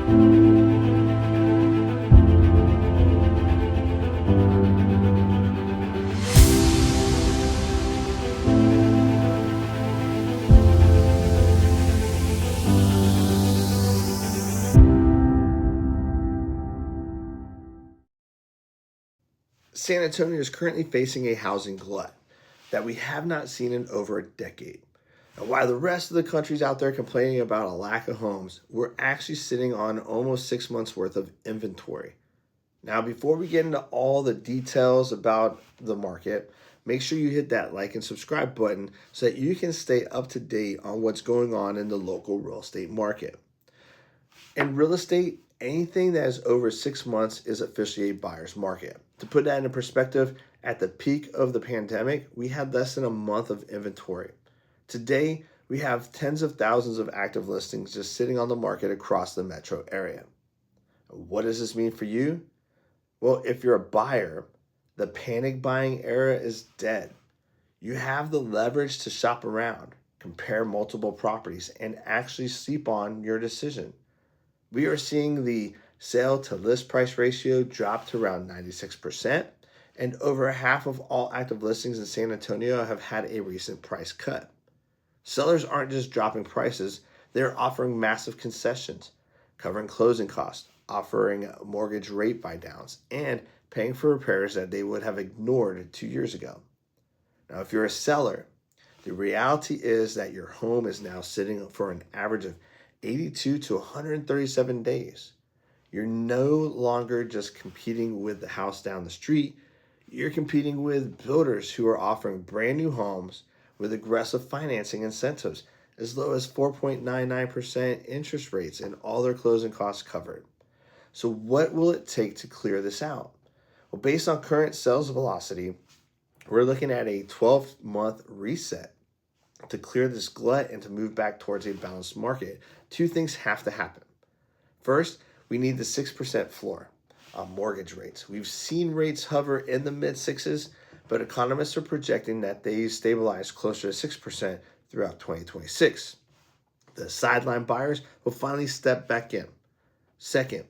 San Antonio is currently facing a housing glut that we have not seen in over a decade. And while the rest of the country's out there complaining about a lack of homes, we're actually sitting on almost 6 months worth of inventory. Now, before we get into all the details about the market, make sure you hit that like and subscribe button so that you can stay up to date on what's going on in the local real estate market. In real estate, anything that is over 6 months is officially a buyer's market. To put that into perspective, at the peak of the pandemic, we had less than a month of inventory. Today, we have tens of thousands of active listings just sitting on the market across the metro area. What does this mean for you? Well, if you're a buyer, the panic buying era is dead. You have the leverage to shop around, compare multiple properties, and actually sleep on your decision. We are seeing the sale to list price ratio drop to around 96%, and over half of all active listings in San Antonio have had a recent price cut. Sellers aren't just dropping prices, they're offering massive concessions, covering closing costs, offering mortgage rate buydowns, and paying for repairs that they would have ignored 2 years ago. Now, if you're a seller, the reality is that your home is now sitting for an average of 82 to 137 days. You're no longer just competing with the house down the street, you're competing with builders who are offering brand new homes with aggressive financing incentives, as low as 4.99% interest rates and all their closing costs covered. So what will it take to clear this out? Well, based on current sales velocity, we're looking at a 12-month reset. To clear this glut and to move back towards a balanced market, two things have to happen. First, we need the 6% floor on mortgage rates. We've seen rates hover in the mid sixes, but economists are projecting that they stabilize closer to 6% throughout 2026. The sideline buyers will finally step back in. Second,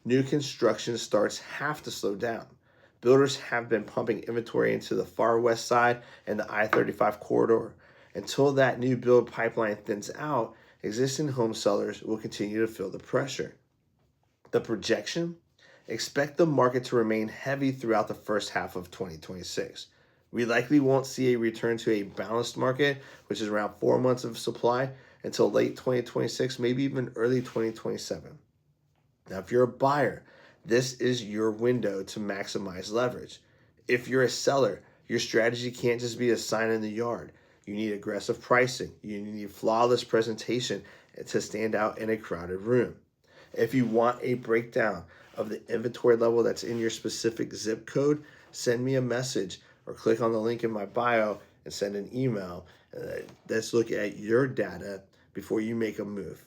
new construction starts have to slow down. Builders have been pumping inventory into the far west side and the I-35 corridor. Until that new build pipeline thins out, existing home sellers will continue to feel the pressure. The projection? Expect the market to remain heavy throughout the first half of 2026. We likely won't see a return to a balanced market, which is around 4 months of supply, until late 2026, maybe even early 2027. Now, if you're a buyer, this is your window to maximize leverage. If you're a seller, your strategy can't just be a sign in the yard. You need aggressive pricing. You need flawless presentation to stand out in a crowded room. If you want a breakdown of the inventory level that's in your specific zip code, send me a message or click on the link in my bio and send an email. Let's look at your data before you make a move.